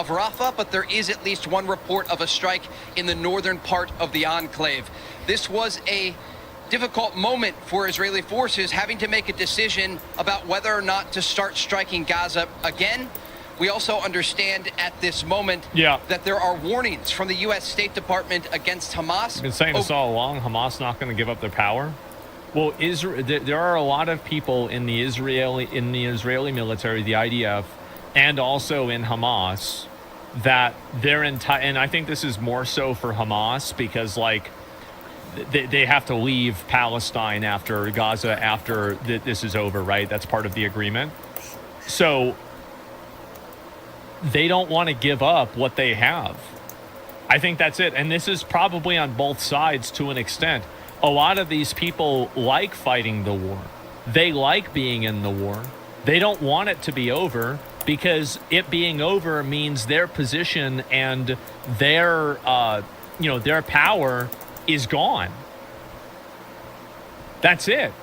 of Rafah, but there is at least one report of a strike in the northern part of the enclave. This was a difficult moment for Israeli forces, having to make a decision about whether or not to start striking Gaza again. We also understand at this moment that there are warnings from the U.S. State Department against Hamas. I've been saying this all along. Hamas not going to give up their power. Well, there are a lot of people in the Israeli military, the IDF, and also in Hamas that their entire, and I think this is more so for Hamas because like they have to leave Palestine after Gaza after this is over, right? That's part of the agreement. So they don't want to give up what they have. I think that's it. And this is probably on both sides to an extent. A lot of these people like fighting the war. They like being in the war. They don't want it to be over because it being over means their position and their, their power is gone. That's it.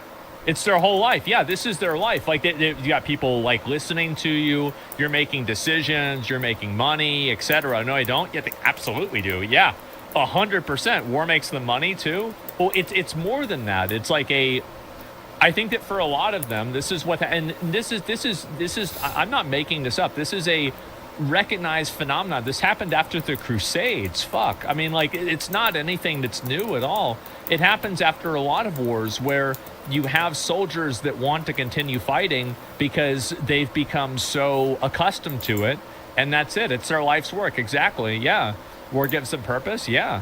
It's their whole life. Yeah, this is their life. Like you got people like listening to you. You're making decisions. You're making money, etc. No, I don't. Yeah, they absolutely do. Yeah, 100%. War makes them money too. Well, it's more than that. It's like I think that for a lot of them, this is what, and this is. I'm not making this up. This is a recognized phenomenon. This happened after the Crusades. Fuck. I mean, like it's not anything that's new at all. It happens after a lot of wars where you have soldiers that want to continue fighting because they've become so accustomed to it, and that's it. It's their life's work. Exactly. Yeah. War gives them purpose. Yeah.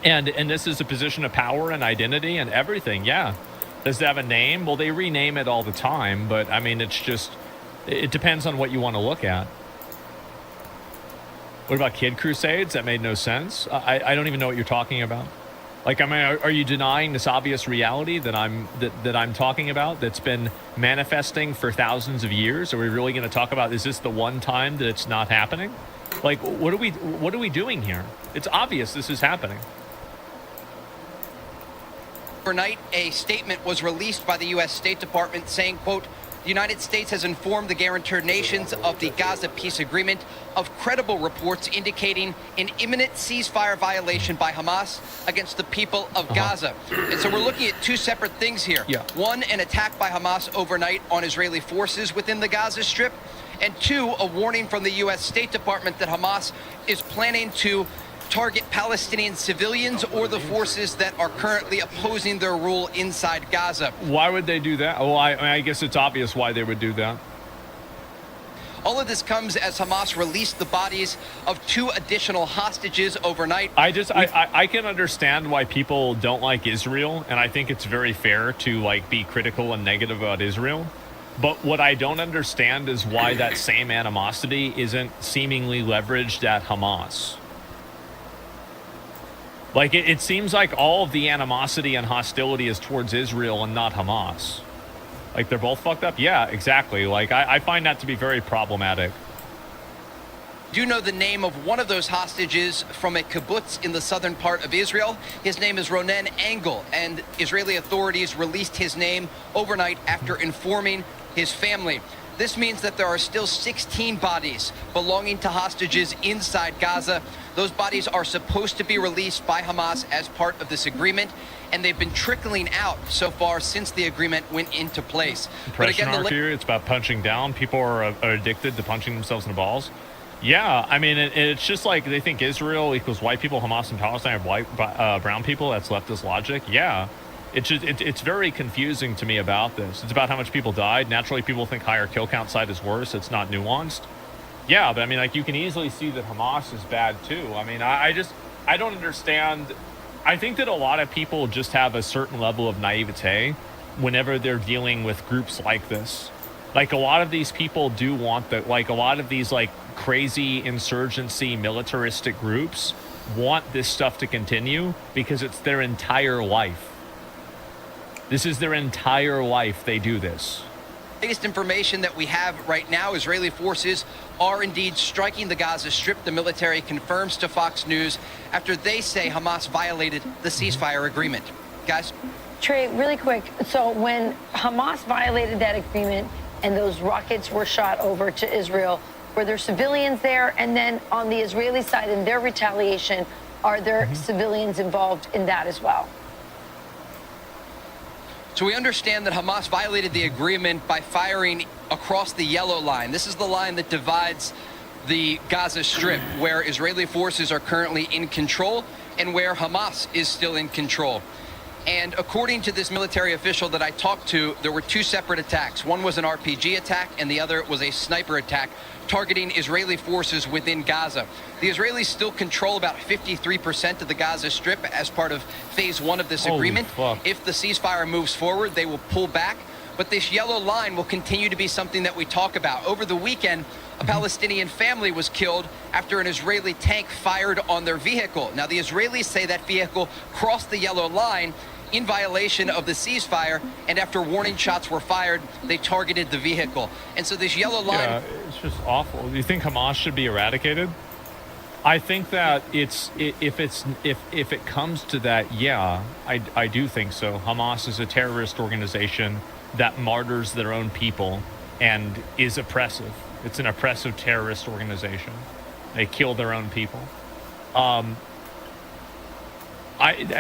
And this is a position of power and identity and everything. Yeah. Does it have a name? Well, they rename it all the time, but I mean, it depends on what you want to look at. What about Kid Crusades? That made no sense. I don't even know what you're talking about. Like, I mean, are you denying this obvious reality that I'm talking about that's been manifesting for thousands of years? Are we really going to talk about, is this the one time that it's not happening? Like, what are we doing here? It's obvious this is happening. Overnight, a statement was released by the U.S. State Department saying, quote, the United States has informed the guarantor nations of the Gaza peace agreement of credible reports indicating an imminent ceasefire violation by Hamas against the people of Gaza. And so we're looking at two separate things here. Yeah. One, an attack by Hamas overnight on Israeli forces within the Gaza Strip. And two, a warning from the U.S. State Department that Hamas is planning to target Palestinian civilians or the forces that are currently opposing their rule inside Gaza. Why would they do that? Well, I guess it's obvious why they would do that. All of this comes as Hamas released the bodies of two additional hostages overnight. I can understand why people don't like Israel, and I think it's very fair to like be critical and negative about Israel. But what I don't understand is why that same animosity isn't seemingly leveraged at Hamas. Like, it seems like all of the animosity and hostility is towards Israel and not Hamas. Like, they're both fucked up? Yeah, exactly. Like, I find that to be very problematic. Do you know the name of one of those hostages from a kibbutz in the southern part of Israel? His name is Ronen Engel, and Israeli authorities released his name overnight after informing his family. This means that there are still 16 bodies belonging to hostages inside Gaza. Those bodies are supposed to be released by Hamas as part of this agreement, and they've been trickling out so far since the agreement went into place. But again, it's about punching down. People are addicted to punching themselves in the balls. Yeah, I mean, it's just like they think Israel equals white people, Hamas and Palestine have white, brown people. That's leftist logic. Yeah. It's very confusing to me about this. It's about how much people died. Naturally, people think higher kill count side is worse. It's not nuanced. Yeah, but I mean, like, you can easily see that Hamas is bad too. I mean, I don't understand. I think that a lot of people just have a certain level of naivete whenever they're dealing with groups like this. Like, a lot of these people do want that, like, a lot of these, like, crazy insurgency militaristic groups want this stuff to continue because it's their entire life. This is their entire life they do this. Latest information that we have right now, Israeli forces are indeed striking the Gaza Strip. The military confirms to Fox News after they say Hamas violated the ceasefire agreement. Guys? Trey, really quick. So when Hamas violated that agreement and those rockets were shot over to Israel, Were there civilians there? And then on the Israeli side, in their retaliation, are there civilians involved in that as well? So we understand that Hamas violated the agreement by firing across the yellow line. This is the line that divides the Gaza Strip, where Israeli forces are currently in control and where Hamas is still in control. And according to this military official that I talked to, there were two separate attacks. One was an RPG attack and the other was a sniper attack targeting Israeli forces within Gaza. The Israelis still control about 53% of the Gaza Strip as part of phase one of this agreement. If the ceasefire moves forward, they will pull back. But this yellow line will continue to be something that we talk about. Over the weekend, a Palestinian family was killed after an Israeli tank fired on their vehicle. Now, the Israelis say that vehicle crossed the yellow line in violation of the ceasefire, and after warning shots were fired, they targeted the vehicle. And so this yellow line... Yeah, it's just awful. Do you think Hamas should be eradicated? I think that if it comes to that, yeah, I do think so. Hamas is a terrorist organization that martyrs their own people and is oppressive. It's an oppressive terrorist organization. They kill their own people. At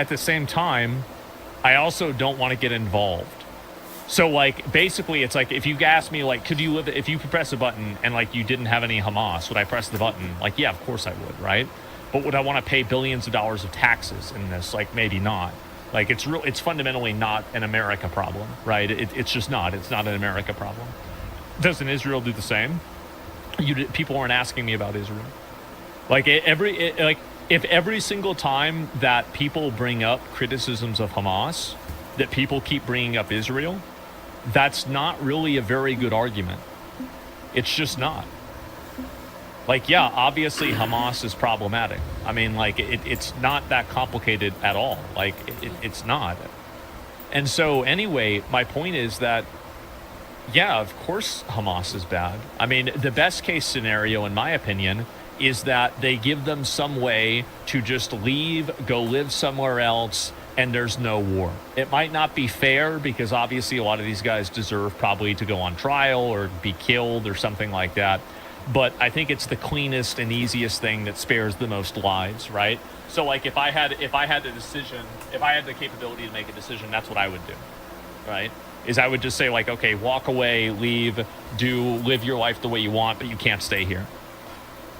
the same time, I also don't want to get involved. So, like, basically, it's like, if you ask me, like, if you could press a button and, like, you didn't have any Hamas, would I press the button? Like, yeah, of course I would, right? But would I want to pay billions of dollars of taxes in this? Like, maybe not. Like, it's fundamentally not an America problem, right? It's just not. It's not an America problem. Doesn't Israel do the same? People aren't asking me about Israel. Like, if every single time that people bring up criticisms of Hamas, that people keep bringing up Israel, that's not really a very good argument. It's just not. Like, yeah, obviously Hamas is problematic. I mean, like, it's not that complicated at all. Like, it's not. And so, anyway, my point is that, yeah, of course Hamas is bad. I mean, the best case scenario, in my opinion, is that they give them some way to just leave, go live somewhere else, and there's no war. It might not be fair because obviously a lot of these guys deserve probably to go on trial or be killed or something like that. But I think it's the cleanest and easiest thing that spares the most lives, right? So, like, if I had the capability to make a decision, that's what I would do, right? Is I would just say, like, okay, walk away, leave, live your life the way you want, but you can't stay here.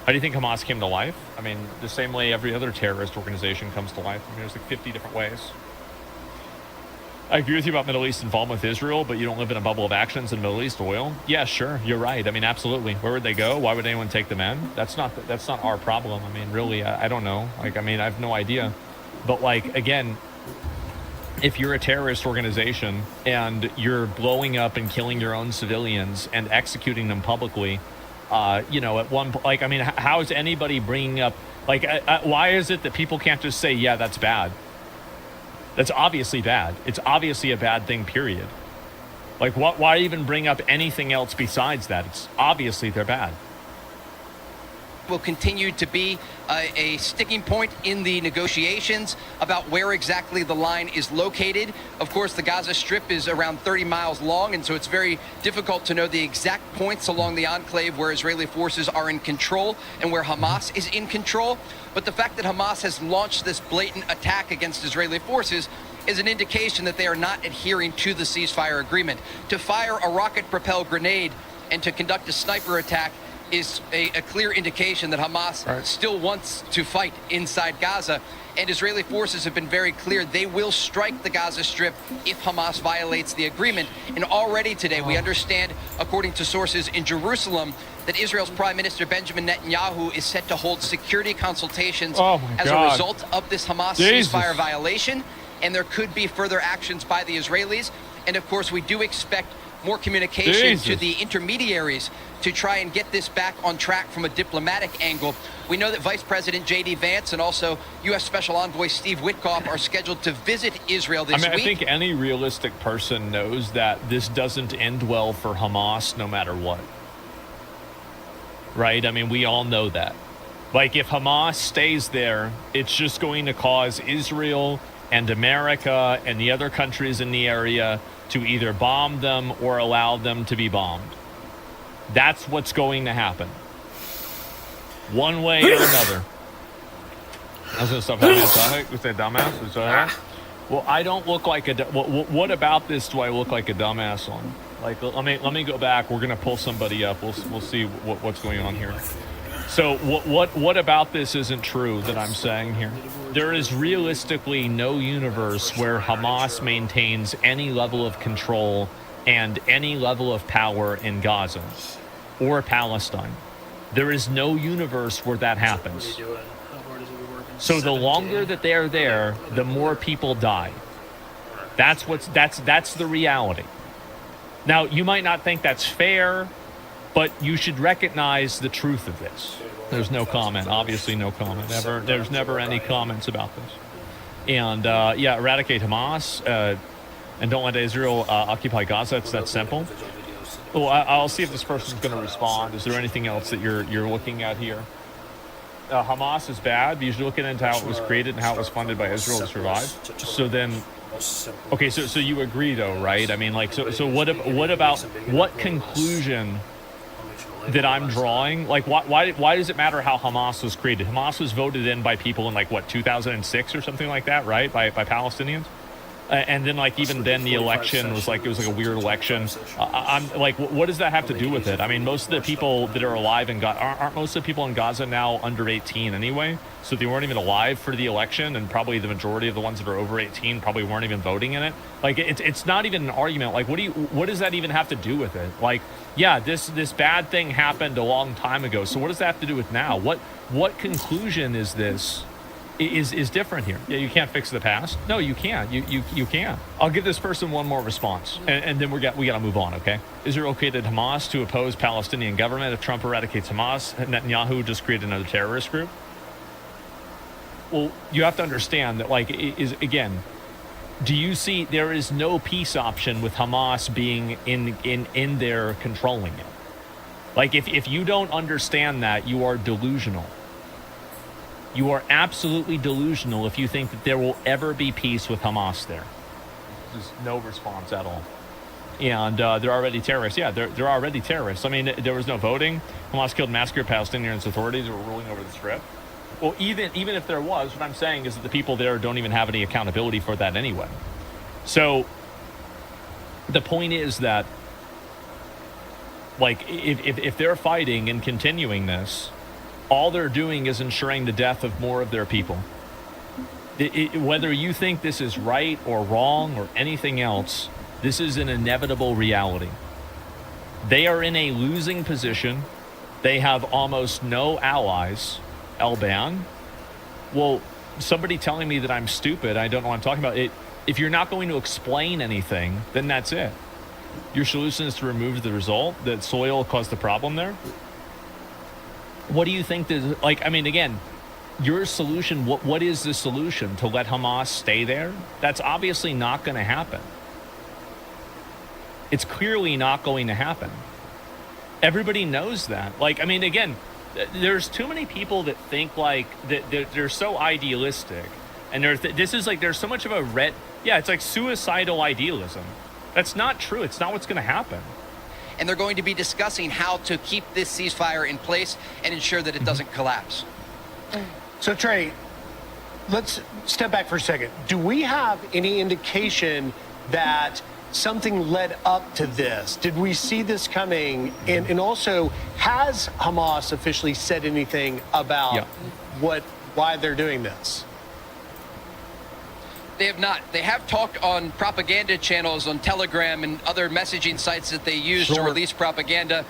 How do you think Hamas came to life? I mean, the same way every other terrorist organization comes to life. I mean, there's like 50 different ways. I agree with you about Middle East involvement with Israel, but you don't live in a bubble of actions in Middle East oil. Yeah, sure, you're right. I mean, absolutely. Where would they go? Why would anyone take them in? That's not our problem. I mean, really, I don't know. Like, I mean, I have no idea. But, like, again, if you're a terrorist organization and you're blowing up and killing your own civilians and executing them publicly, at one, like, I mean, how is anybody bringing up, like, why is it that people can't just say, yeah, that's bad? That's obviously bad. It's obviously a bad thing, period. Like, why even bring up anything else besides that? It's obviously they're bad. Will continue to be a sticking point in the negotiations about where exactly the line is located. Of course, the Gaza Strip is around 30 miles long, and so it's very difficult to know the exact points along the enclave where Israeli forces are in control and where Hamas is in control. But the fact that Hamas has launched this blatant attack against Israeli forces is an indication that they are not adhering to the ceasefire agreement. To fire a rocket-propelled grenade and to conduct a sniper attack is a clear indication that Hamas still wants to fight inside Gaza. And Israeli forces have been very clear they will strike the Gaza Strip if Hamas violates the agreement. And already today, we understand, according to sources in Jerusalem, that Israel's Prime Minister Benjamin Netanyahu is set to hold security consultations as a result of this Hamas ceasefire violation. And there could be further actions by the Israelis. And of course, we do expect more communication to the intermediaries to try and get this back on track from a diplomatic angle. We know that Vice President J.D. Vance and also U.S. Special Envoy Steve Witkoff are scheduled to visit Israel this week. I think any realistic person knows that this doesn't end well for Hamas no matter what. Right? I mean, we all know that. Like, if Hamas stays there, it's just going to cause Israel and America and the other countries in the area to either bomb them or allow them to be bombed. That's what's going to happen. one way or another. I was gonna stop having a stomach. You say dumbass? Is that right? Well, I don't look like a. What about this? Do I look like a dumbass on? Like, let me go back. We're gonna pull somebody up. We'll see what's going on here. So what about this isn't true that I'm saying here? There is realistically no universe where Hamas maintains any level of control and any level of power in Gaza or Palestine. There is no universe where that happens. So the longer that they're there, the more people die. That's the reality. Now, you might not think that's fair, but you should recognize the truth of this. There's no comment. Obviously, no comment. There's never any comments about this. And eradicate Hamas and don't let Israel occupy Gaza. It's that simple. Well, I'll see if this person's going to respond. Is there anything else that you're looking at here? Hamas is bad. You should look into how it was created and how it was funded by Israel to survive. So then, okay, so you agree though, right? I mean, like, so what about what conclusion that I'm drawing? Like, why does it matter how Hamas was created? Hamas was voted in by people in 2006 or something like that, right? By Palestinians. And then, even then, the election was it was a weird election. I'm like, what does that have to do with it? I mean, most of the people that are alive in Gaza aren't most of the people in Gaza now under 18 anyway, so they weren't even alive for the election, and probably the majority of the ones that are over 18 probably weren't even voting in it. Like, it's not even an argument. Like, what does that even have to do with it? Like, yeah, this bad thing happened a long time ago. So what does that have to do with now? What conclusion is this? Is different here. Yeah, you can't fix the past. No, you can't. You can't. I'll give this person one more response, and then we got to move on. Okay? Is it okay to Hamas to oppose Palestinian government if Trump eradicates Hamas? Netanyahu just created another terrorist group. Well, you have to understand that. Do you see there is no peace option with Hamas being in there controlling it? Like, if you don't understand that, you are delusional. You are absolutely delusional if you think that there will ever be peace with Hamas there. There's no response at all. And they're already terrorists. Yeah, they're already terrorists. I mean, there was no voting. Hamas killed and massacred Palestinians. Authorities were ruling over the Strip. Well, even if there was, what I'm saying is that the people there don't even have any accountability for that anyway. So the point is that, if they're fighting and continuing this, all they're doing is ensuring the death of more of their people. Whether you think this is right or wrong or anything else, this is an inevitable reality. They are in a losing position. They have almost no allies. Alban. Well, somebody telling me that I'm stupid, I don't know what I'm talking about. If you're not going to explain anything, then that's it. Your solution is to remove the result, that soil caused the problem there. What do you think again, your solution, what is the solution? To let Hamas stay there? That's obviously not going to happen. It's clearly not going to happen. Everybody knows that. Again, there's too many people that think that they're so idealistic. And there's so much of a it's like suicidal idealism. That's not true. It's not what's going to happen. And they're going to be discussing how to keep this ceasefire in place and ensure that it doesn't collapse. So, Trey, let's step back for a second. Do we have any indication that something led up to this? Did we see this coming? And also, has Hamas officially said anything about why they're doing this? They have not. They have talked on propaganda channels on Telegram and other messaging sites that they use to release propaganda,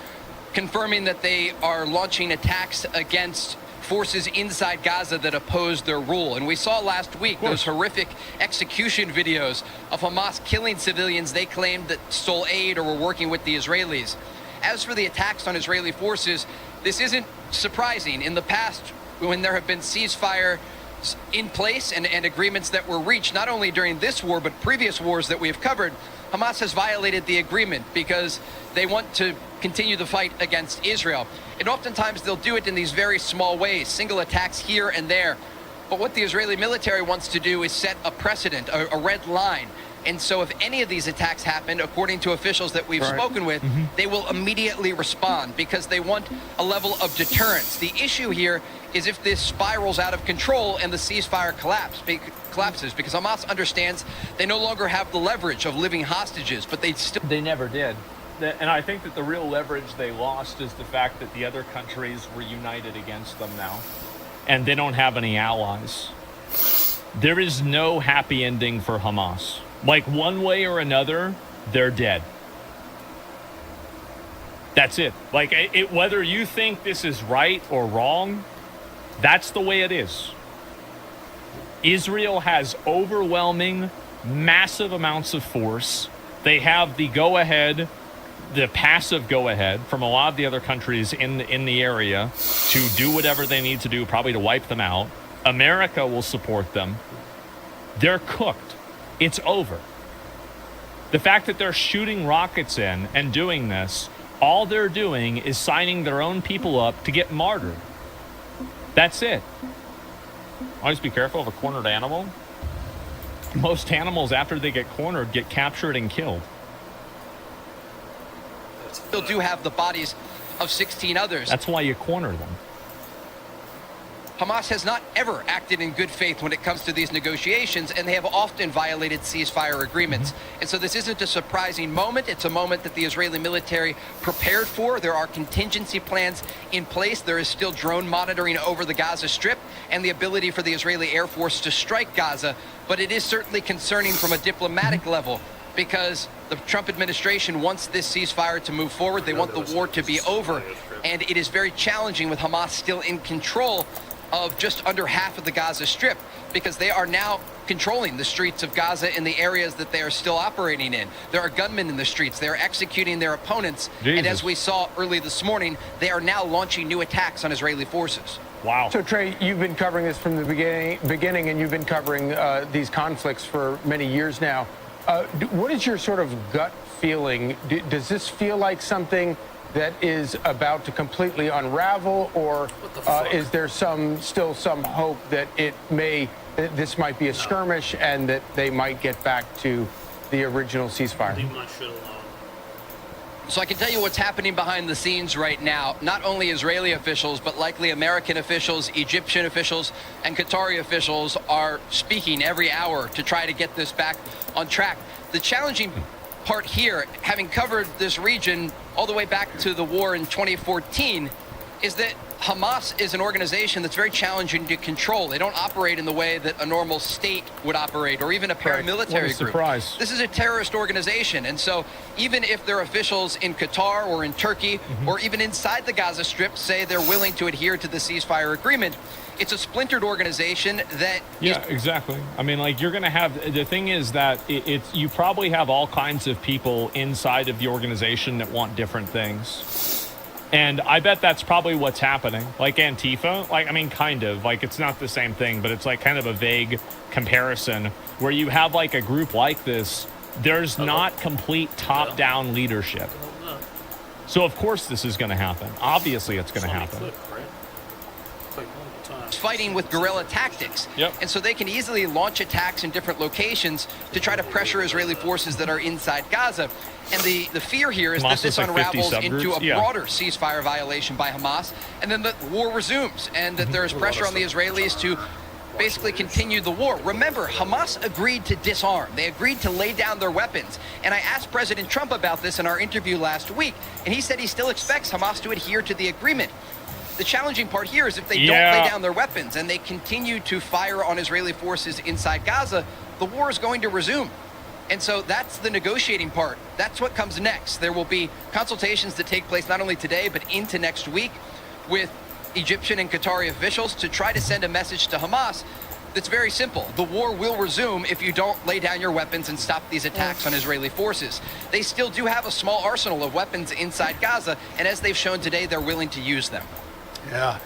confirming that they are launching attacks against forces inside Gaza that oppose their rule. And we saw last week those horrific execution videos of Hamas killing civilians they claimed that stole aid or were working with the Israelis. As for the attacks on Israeli forces, this isn't surprising. In the past, when there have been ceasefire in place and agreements that were reached, not only during this war, but previous wars that we have covered, Hamas has violated the agreement because they want to continue the fight against Israel. And oftentimes they'll do it in these very small ways, single attacks here and there. But what the Israeli military wants to do is set a precedent, a red line. And so if any of these attacks happen, according to officials that we've spoken with, they will immediately respond because they want a level of deterrence. The issue here is if this spirals out of control and the ceasefire collapses, because Hamas understands they no longer have the leverage of living hostages, but They never did. And I think that the real leverage they lost is the fact that the other countries were united against them now. And they don't have any allies. There is no happy ending for Hamas. Like, one way or another, they're dead. That's it. Like, whether you think this is right or wrong, that's the way it is. Israel has overwhelming, massive amounts of force. They have the go-ahead, the passive go-ahead from a lot of the other countries in the area to do whatever they need to do, probably to wipe them out. America will support them. They're cooked. It's over. The fact that they're shooting rockets in and doing this, all they're doing is signing their own people up to get martyred. That's it. Always be careful of a cornered animal. Most animals, after they get cornered, get captured and killed. still do have the bodies of 16 others. That's why you corner them. Hamas has not ever acted in good faith when it comes to these negotiations, and they have often violated ceasefire agreements. And so this isn't a surprising moment. It's a moment that the Israeli military prepared for. There are contingency plans in place. There is still drone monitoring over the Gaza Strip and the ability for the Israeli Air Force to strike Gaza. But it is certainly concerning from a diplomatic level, because the Trump administration wants this ceasefire to move forward. They want the war to be over. And it is very challenging with Hamas still in control of just under half of the Gaza Strip, because they are now controlling the streets of Gaza in the areas that they are still operating in. There are gunmen in the streets. They are executing their opponents. Jesus. And as we saw early this morning, they are now launching new attacks on Israeli forces. Wow. So, Trey, you've been covering this from the beginning, and you've been covering these conflicts for many years now. What is your sort of gut feeling? Does this feel like something that is about to completely unravel, or is there still some hope that this might be a skirmish and that they might get back to the original ceasefire? So I can tell you what's happening behind the scenes right now. Not only Israeli officials, but likely American officials, Egyptian officials, and Qatari officials are speaking every hour to try to get this back on track. The challenging part here, having covered this region all the way back to the war in 2014, is that Hamas is an organization that's very challenging to control. They don't operate in the way that a normal state would operate, or even a paramilitary group. Surprise. This is a terrorist organization, and so even if their officials in Qatar or in Turkey or even inside the Gaza Strip say they're willing to adhere to the ceasefire agreement, it's a splintered organization that exactly. I mean, like, you're going to have, the thing is that you probably have all kinds of people inside of the organization that want different things. And I bet that's probably what's happening. Like Antifa, kind of. Like, it's not the same thing, but it's like kind of a vague comparison where you have like a group like this. There's not complete top-down leadership. So, of course, this is going to happen. Obviously, it's going to happen. Fighting with guerrilla tactics. Yep. And so they can easily launch attacks in different locations to try to pressure Israeli forces that are inside Gaza. And the fear here is that this unravels into a broader ceasefire violation by Hamas, and then the war resumes, and that there is pressure on the Israelis to basically continue the war. Remember, Hamas agreed to disarm. They agreed to lay down their weapons. And I asked President Trump about this in our interview last week, and he said he still expects Hamas to adhere to the agreement. The challenging part here is if they don't lay down their weapons and they continue to fire on Israeli forces inside Gaza, the war is going to resume. And so that's the negotiating part. That's what comes next. There will be consultations that take place not only today, but into next week with Egyptian and Qatari officials to try to send a message to Hamas that's very simple. The war will resume if you don't lay down your weapons and stop these attacks on Israeli forces. They still do have a small arsenal of weapons inside Gaza, and as they've shown today, they're willing to use them. Yeah,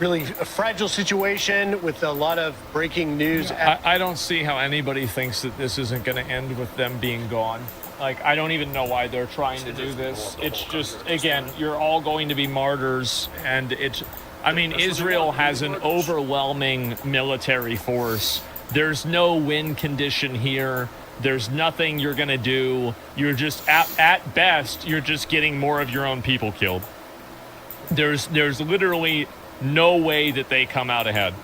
really a fragile situation with a lot of breaking news. I don't see how anybody thinks that this isn't going to end with them being gone. Like, I don't even know why they're trying to do this. It's just, again, you're all going to be martyrs, and Israel has an overwhelming military force. There's no win condition here. There's nothing you're going to do. You're just, at best, you're just getting more of your own people killed. There's literally no way that they come out ahead.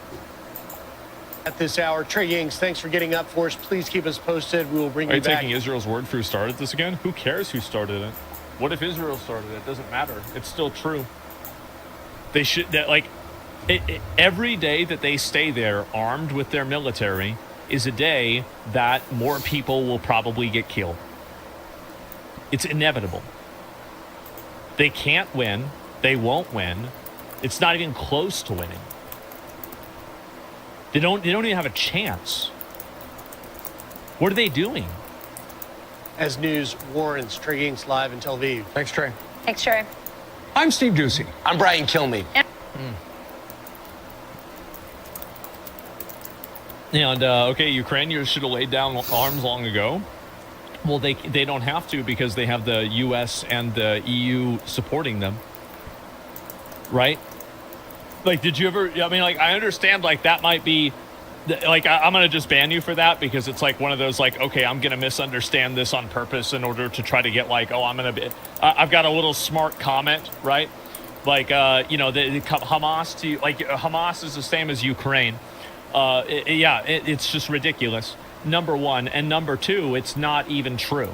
At this hour, Trey Yings, thanks for getting up for us. Please keep us posted. We will bring Are you you back. taking Israel's word for who started this again? Who cares who started it? What if Israel started it? It doesn't matter. It's still true. They should, every day that they stay there armed with their military is a day that more people will probably get killed. It's inevitable. They can't win. They won't win. It's not even close to winning. They don't even have a chance. What are they doing? As news warrants, Trey Yings live in Tel Aviv. Thanks, Trey. Thanks, Trey. I'm Steve Doocy. I'm Brian Kilmeade. And, okay, Ukraine, you should have laid down arms long ago. Well, they don't have to because they have the U.S. and the EU supporting them. Right? Like, did you ever, I mean, like, I understand, like, that might be, like, I'm going to just ban you for that because it's, like, one of those, like, okay, I'm going to misunderstand this on purpose in order to try to get, like, oh, I'm going to be, I've got a little smart comment, right? Like, you know, the Hamas, Hamas is the same as Ukraine. It's just ridiculous, number one. And number two, it's not even true.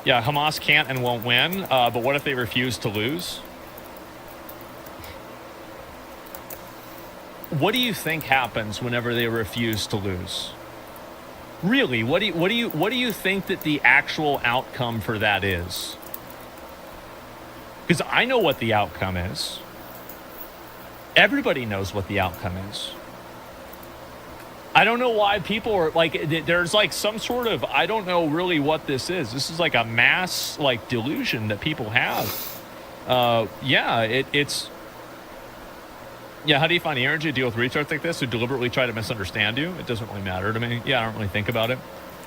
Yeah, Hamas can't and won't win, but what if they refuse to lose? What do you think happens whenever they refuse to lose? Really, what do you think that the actual outcome for that is? Because I know what the outcome is. Everybody knows what the outcome is. I don't know why people are like, there's like some sort of, I don't know really what this is. This is like a mass like delusion that people have. Yeah, how do you find the energy to deal with retards like this who deliberately try to misunderstand you? It doesn't really matter to me. Yeah, I don't really think about it.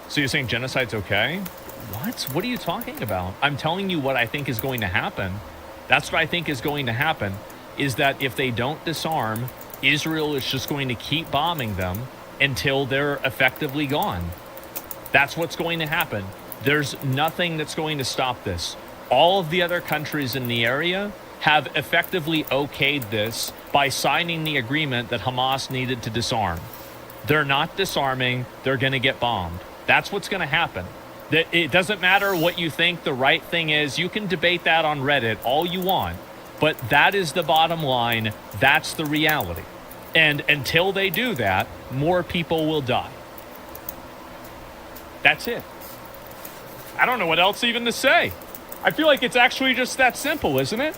So you're saying genocide's okay? What? What are you talking about? I'm telling you what I think is going to happen. That's what I think is going to happen, is that if they don't disarm, Israel is just going to keep bombing them until they're effectively gone. That's what's going to happen. There's nothing that's going to stop this. All of the other countries in the area have effectively okayed this by signing the agreement that Hamas needed to disarm. They're not disarming. They're going to get bombed. That's what's going to happen. It doesn't matter what you think the right thing is. You can debate that on Reddit all you want, but that is the bottom line. That's the reality. And until they do that, more people will die. That's it. I don't know what else even to say. I feel like it's actually just that simple, isn't it?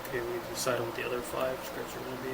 Okay, we decided what the other 5 scripts are going to be.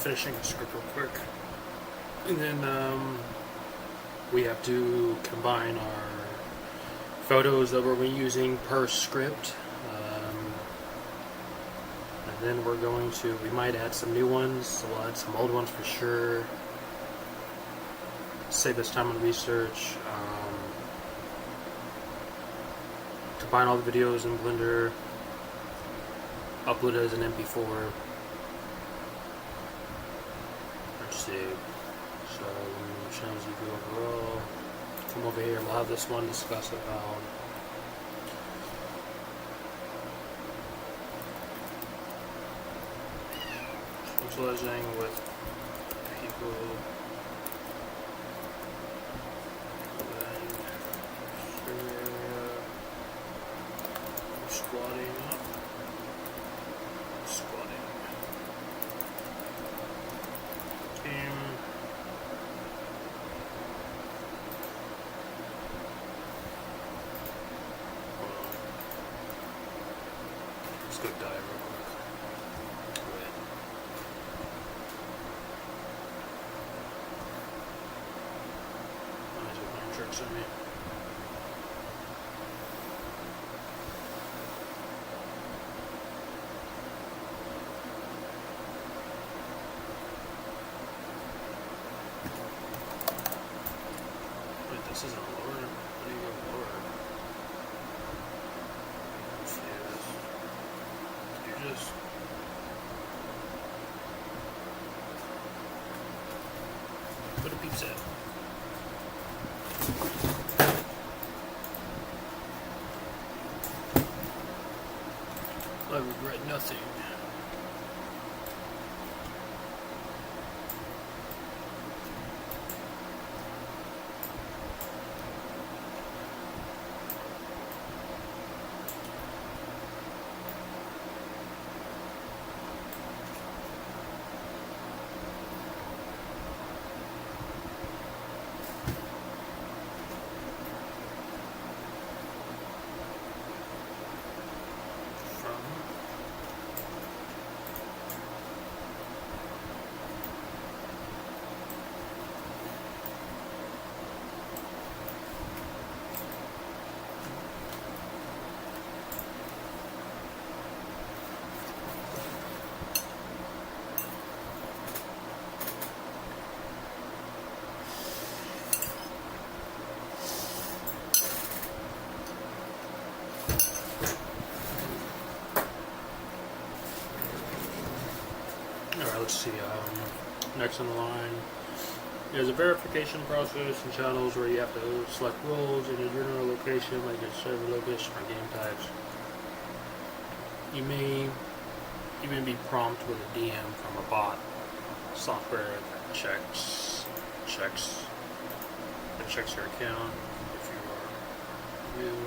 finishing the script real quick. And then we have to combine our photos that we're using per script. And then we're going to, we might add some new ones, so we'll add some old ones for sure. Save this time on research. Combine all the videos in Blender. Upload it as an MP4. Let's see. So, channels you go overall. Come over here, we'll have this one discuss about socializing with people. Squatting up. Squatting. Team. Hold on. Let's go die real quick. Wait. Might as well playing tricks on me. This isn't lower. How do you go lower? Let's see this. You just put a pizza. I regret nothing. Alright, let's see. Next on the line, there's a verification process in channels where you have to select roles in a general location, like a server location or game types. You may even be prompted with a DM from a bot software that checks your account if you are real.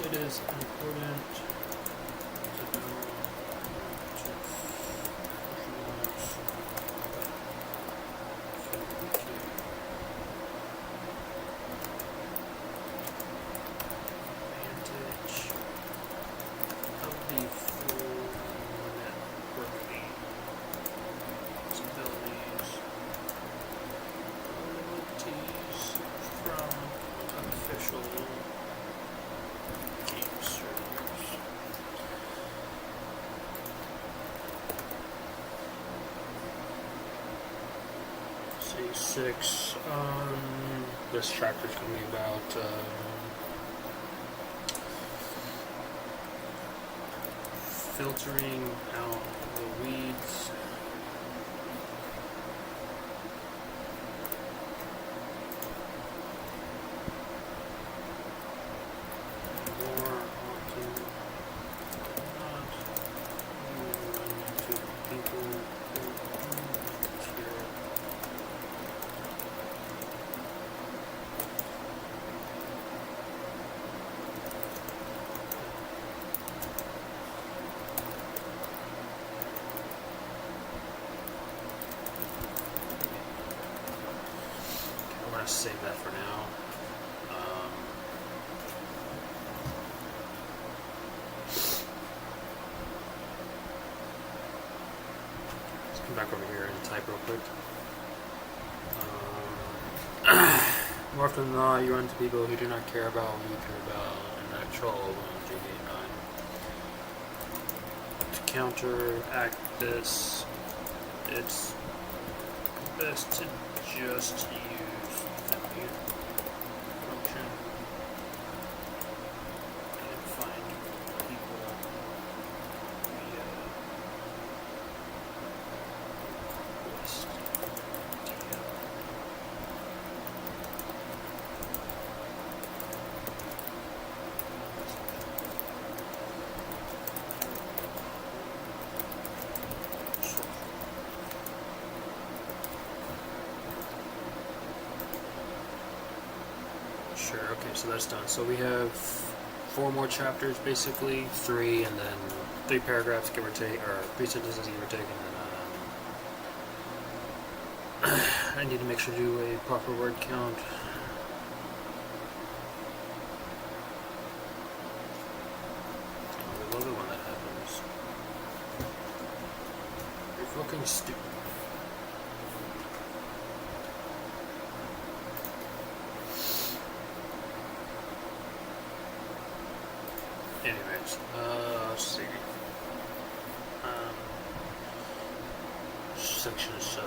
It is important to know six. This chapter is going to be about filtering out the weeds. More often not you run into people who save that for now. back over here and type real quick. More often than not, you run into people who do not care about what you care about, and that troll will gain 9. To counteract this, it's best to just use the mute function and find people via list DM. Sure, okay, so that's done. So we have 4 more chapters, basically, 3, and then 3 paragraphs, give or take, or 3 sentences, give or take, and then I need to make sure to do a proper word count. I love it when that happens. You're fucking stupid. Anyways, let's see. Section 7.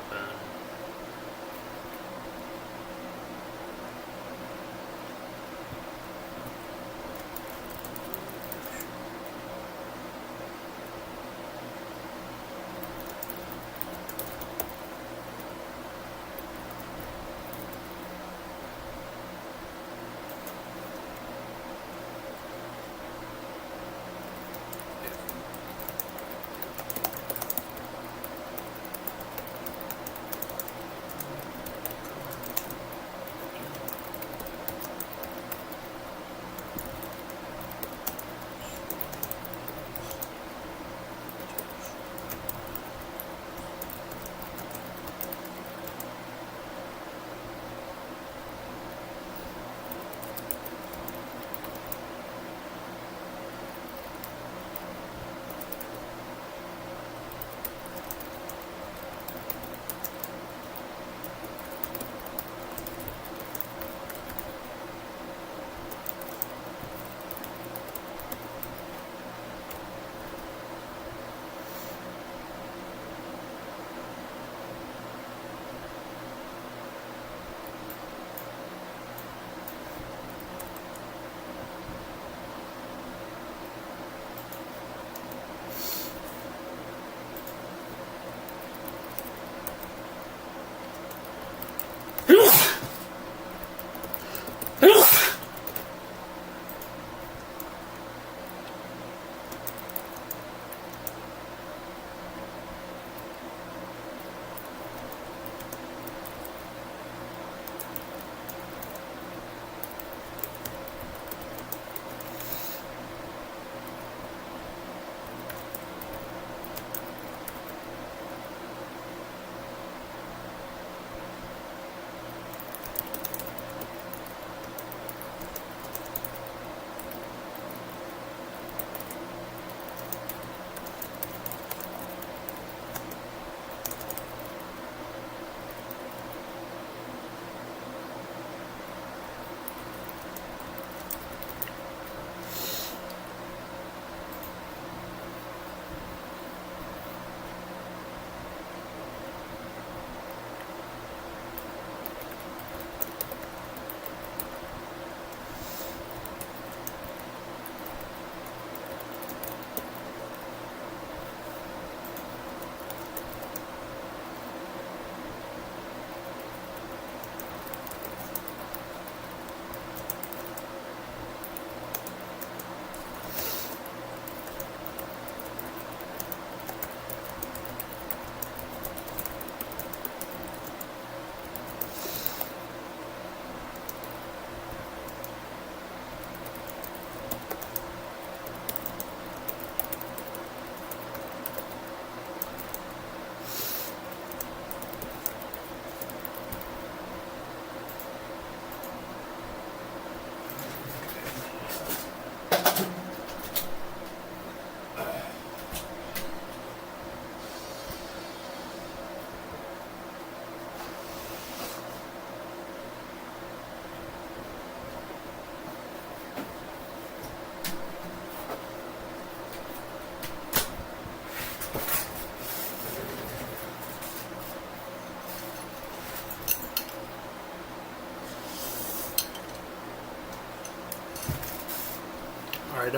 Alright,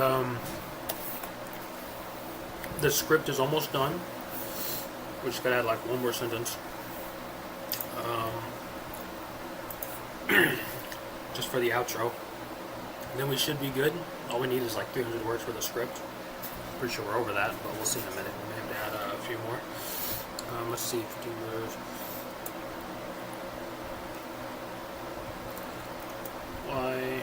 the script is almost done. We just gotta add like one more sentence. Just for the outro. And then we should be good. All we need is like 300 words for the script. Pretty sure we're over that, but we'll see in a minute. We may have to add a few more. Let's see, 15 words. Why?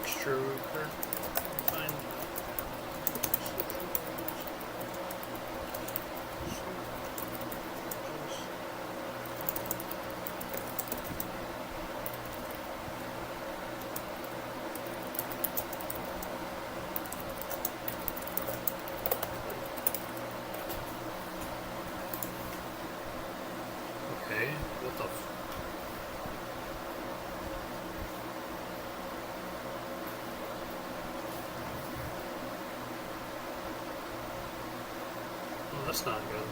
Extra find. Okay, what the Oh, that's not good.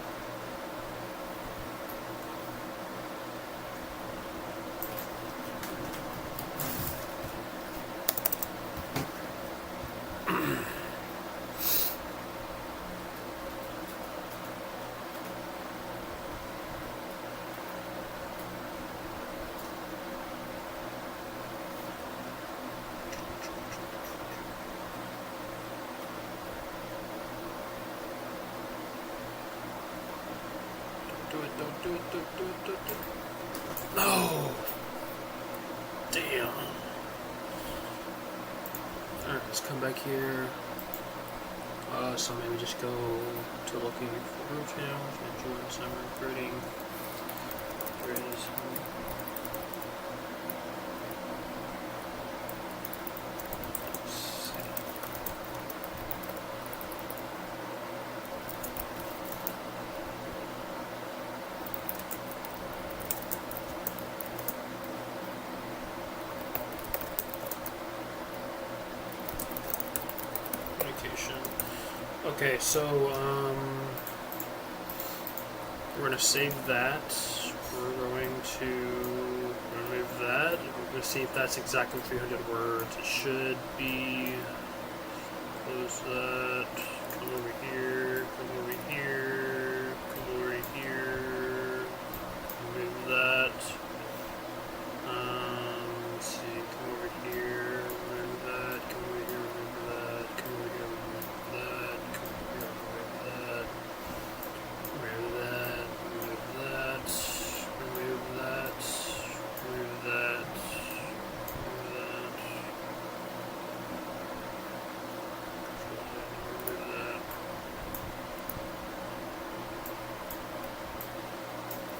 Don't do it, don't do it. No! Damn. Alright, let's come back here. So maybe just go to looking for group channels and join summer recruiting. There it is. Okay, so we're going to save that. We're going to remove that. We're going to see if that's exactly 300 words. It should be. Close that. Come over here. Come over here. Come over here. Remove that. Let's see. Come over here. Remove that. Come over here. Remove that. Come over here. Remove that.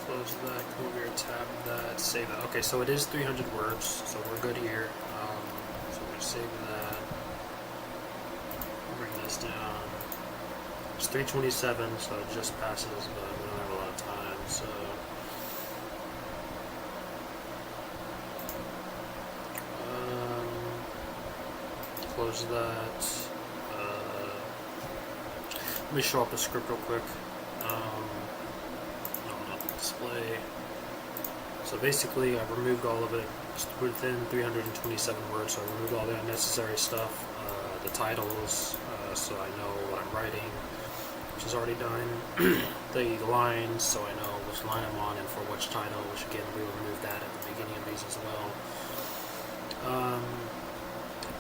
Close that, come over here, tab that, save that. Okay, so it is 300 words, so we're good here. So we're going to save that. Bring this down. It's 3:27, so it just passes, but we don't have a lot of time, so. Close that. Let me show up the script real quick. Display. So basically, I've removed all of it. It's within 327 words, so I removed all the unnecessary stuff. The titles, so I know what I'm writing, which is already done. The lines, so I know which line I'm on and for which title, which again, we removed that at the beginning of these as well.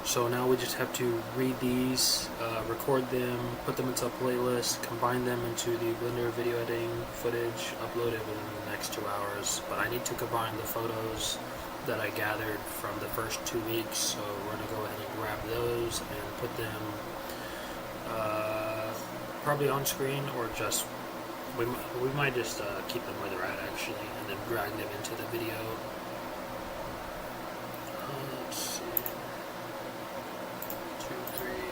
So now we just have to read these, record them, put them into a playlist, combine them into the Blender video editing footage, upload it within the next 2 hours. But I need to combine the photos that I gathered from the first 2 weeks, so we're going to go ahead and grab those and put them probably on screen, or just, we might just keep them where they're at actually, and then drag them into the video. Let's see.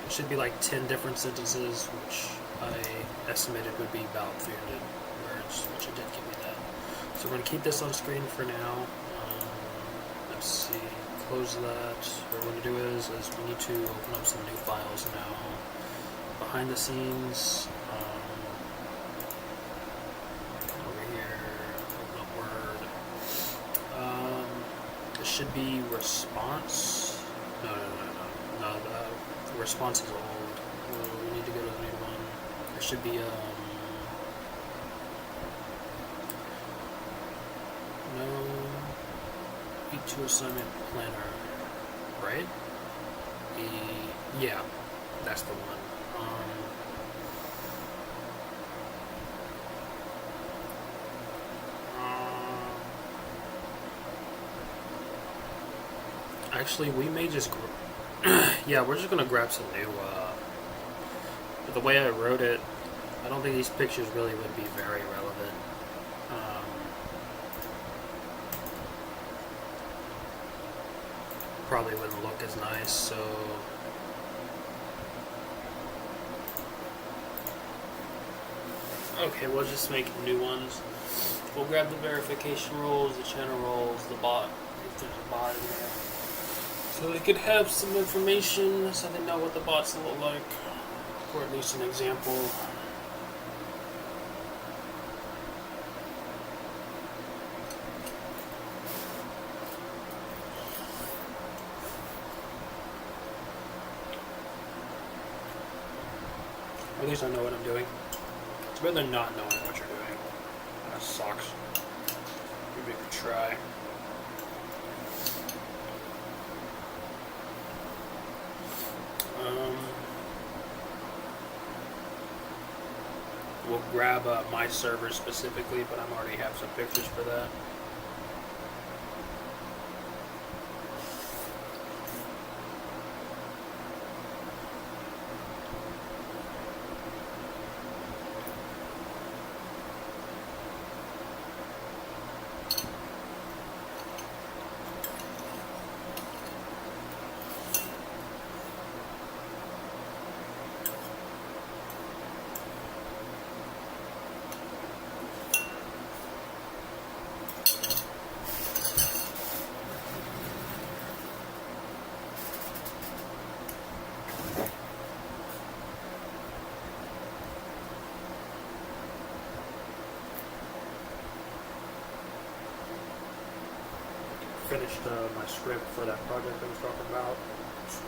It should be like 10 different sentences, which I estimated would be about 300 words, which it did give me that. So we're going to keep this on screen for now. Let's see, close that. What we're going to do is we need to open up some new files now. Behind the scenes, should be response. No. The response is old. We need to go to the new one. There should be no week 2 assignment planner, right? Yeah, that's the one. Actually, we may just, yeah, we're just gonna grab some new, but the way I wrote it, I don't think these pictures really would be very relevant. Probably wouldn't look as nice, so. Okay, we'll just make new ones. We'll grab the verification roles, the channel roles, the bot, if there's a bot in there. So they could have some information so they know what the bots look like, or at least an example. At least I know what I'm doing. It's better than not knowing what you're doing. That sucks. Maybe we could try. We'll grab my server specifically, but I already have some pictures for that. Finished my script for that project I was talking about.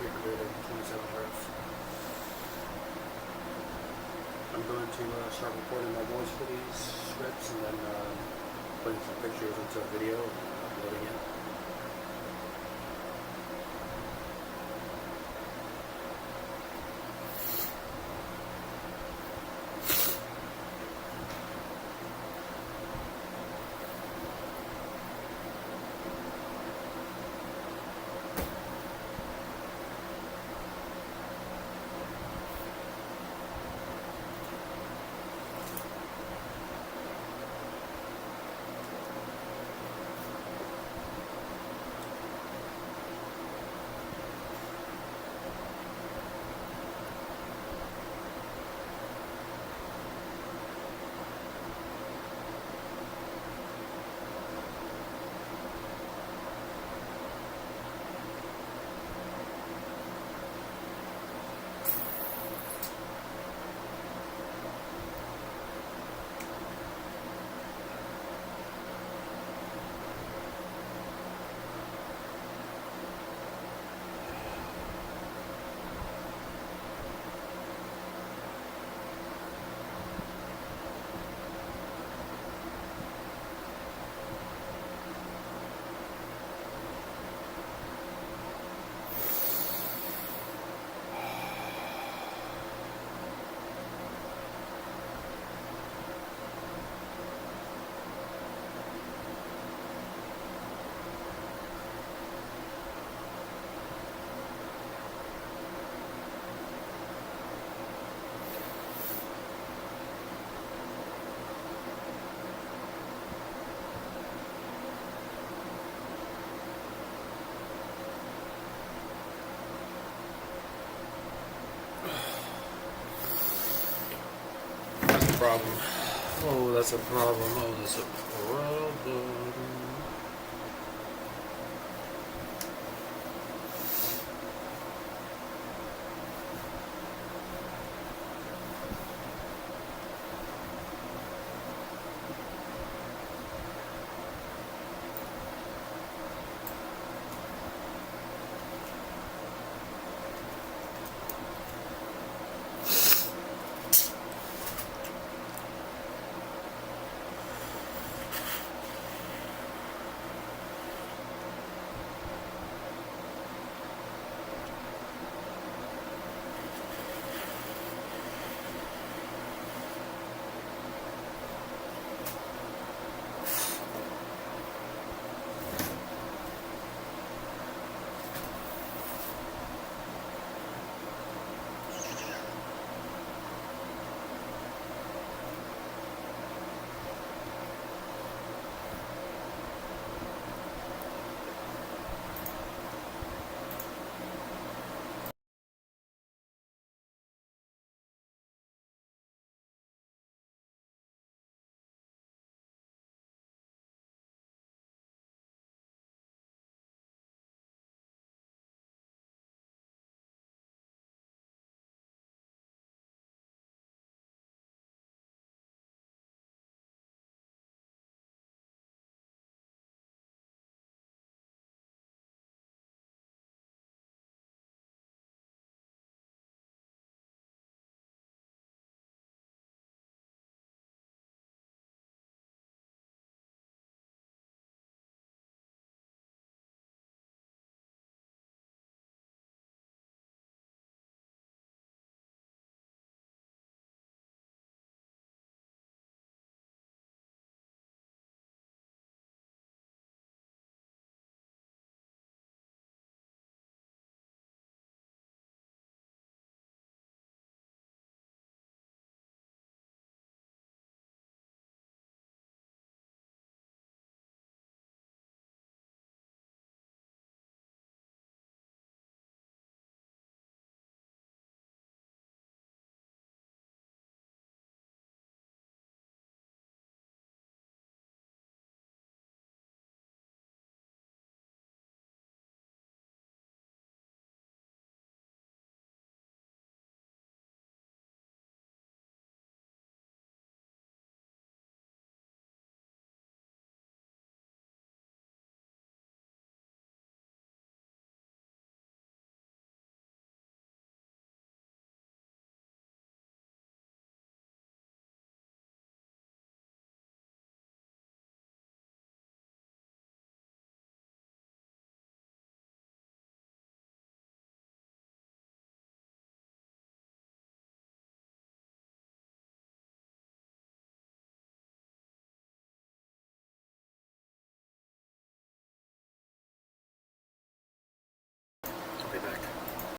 Recorded at 27 hertz. I'm going to start recording my voice for these scripts and then putting some pictures into a video and uploading it. Problem. Oh, that's a problem. Oh, that's a problem.